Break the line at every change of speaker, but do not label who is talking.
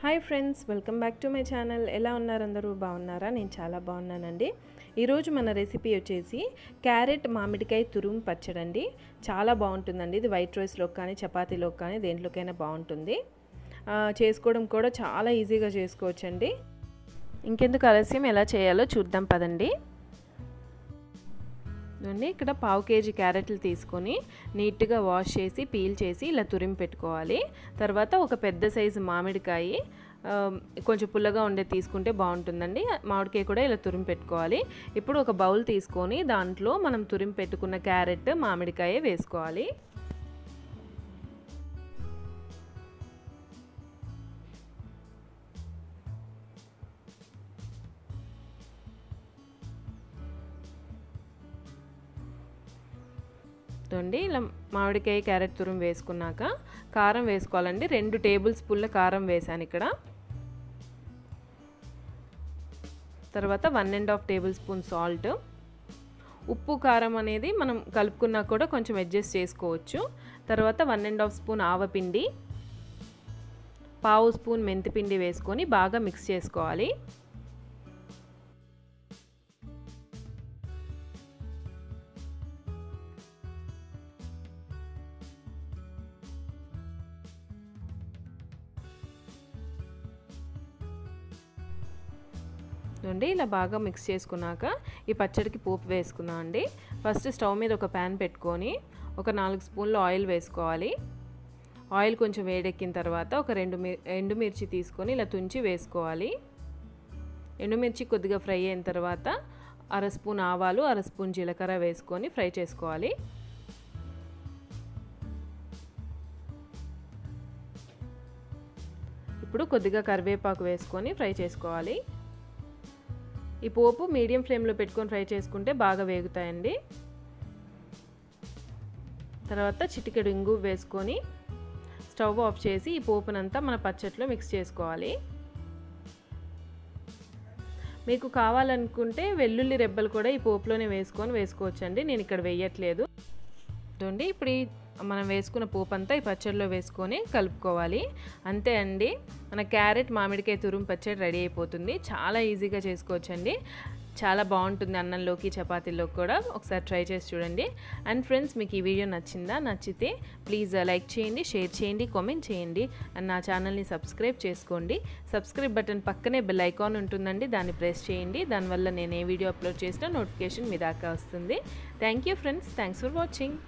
Hi friends, welcome back to my channel. ఎలా ఉన్నారు అందరూ? బాగున్నారా? నేను చాలా బాగున్నానండి. ఈరోజు మన రెసిపీ వచ్చేసి క్యారెట్ మామిడికాయ తురుము పచ్చడి అండి. చాలా బాగుంటుందండి. ఇది వైట్ రైస్లో కానీ చపాతీలో కానీ దేంట్లోకైనా బాగుంటుంది. చేసుకోవడం కూడా చాలా ఈజీగా చేసుకోవచ్చండి. ఇంకెందుకు ఆలస్యం, ఎలా చేయాలో చూద్దాం పదండి. ఇక్కడ పావు కేజీ క్యారెట్లు తీసుకొని నీట్గా వాష్ చేసి పీల్ చేసి ఇలా తురిమి పెట్టుకోవాలి. తర్వాత ఒక పెద్ద సైజు మామిడికాయ, కొంచెం పుల్లగా ఉండే తీసుకుంటే బాగుంటుందండి. మామిడికాయ కూడా ఇలా తురిమి పెట్టుకోవాలి. ఇప్పుడు ఒక బౌల్ తీసుకొని దాంట్లో మనం తురిమి పెట్టుకున్న క్యారెట్ మామిడికాయ వేసుకోవాలి. ఇలా మామిడికాయ క్యారెట్ తురుము వేసుకున్నాక కారం వేసుకోవాలండి. 2 టేబుల్ స్పూన్ల కారం వేసాను ఇక్కడ. తర్వాత 1½ టేబుల్ స్పూన్ సాల్ట్. ఉప్పు కారం అనేది మనం కలుపుకున్నా కూడా కొంచెం అడ్జస్ట్ చేసుకోవచ్చు. తర్వాత 1½ స్పూన్ ఆవపిండి, పావు స్పూన్ మెంతిపిండి వేసుకొని బాగా మిక్స్ చేసుకోవాలి. ఇలా బాగా మిక్స్ చేసుకున్నాక ఈ పచ్చడికి పోపు వేసుకున్నాం అండి. ఫస్ట్ స్టవ్ మీద ఒక ప్యాన్ పెట్టుకొని ఒక 4 స్పూన్లు ఆయిల్ వేసుకోవాలి. ఆయిల్ కొంచెం వేడెక్కిన తర్వాత ఒక 2 ఎండుమిర్చి తీసుకొని ఇలా తుంచి వేసుకోవాలి. ఎండుమిర్చి కొద్దిగా ఫ్రై అయిన తర్వాత 1/2 స్పూన్ ఆవాలు, 1/2 స్పూన్ జీలకర్ర వేసుకొని ఫ్రై చేసుకోవాలి. ఇప్పుడు కొద్దిగా కరివేపాకు వేసుకొని ఫ్రై చేసుకోవాలి. ఈ పోపు మీడియం ఫ్లేమ్లో పెట్టుకొని ఫ్రై చేసుకుంటే బాగా వేగుతాయండి. తర్వాత చిటికెడు ఇంగు వేసుకొని స్టవ్ ఆఫ్ చేసి ఈ పోపునంతా మన పచ్చట్లో మిక్స్ చేసుకోవాలి. మీకు కావాలనుకుంటే వెల్లుల్లి రెబ్బలు కూడా ఈ పోపులోనే వేసుకోవచ్చండి. నేను ఇక్కడ వేయట్లేదు. ఇప్పుడు మనం వేసుకున్న పోపు అంతా ఈ పచ్చడిలో వేసుకొని కలుపుకోవాలి. అంతే అండి, మన క్యారెట్ మామిడికాయ తురుము పచ్చడి రెడీ అయిపోతుంది. చాలా ఈజీగా చేసుకోవచ్చండి. చాలా బాగుంటుంది అన్నంలోకి, చపాతీలోకి కూడా. ఒకసారి ట్రై చేసి చూడండి. అండ్ ఫ్రెండ్స్, మీకు ఈ వీడియో నచ్చితే ప్లీజ్ లైక్ చేయండి, షేర్ చేయండి, కామెంట్ చేయండి. అండ్ నా ఛానల్ని సబ్స్క్రైబ్ చేసుకోండి. సబ్స్క్రైబ్ బటన్ పక్కనే బెల్ ఐకాన్ ఉంటుందండి, దాన్ని ప్రెస్ చేయండి. దానివల్ల నేను ఏ వీడియో అప్లోడ్ చేసినా నోటిఫికేషన్ మీ దాకా వస్తుంది. Thank you friends, thanks for watching.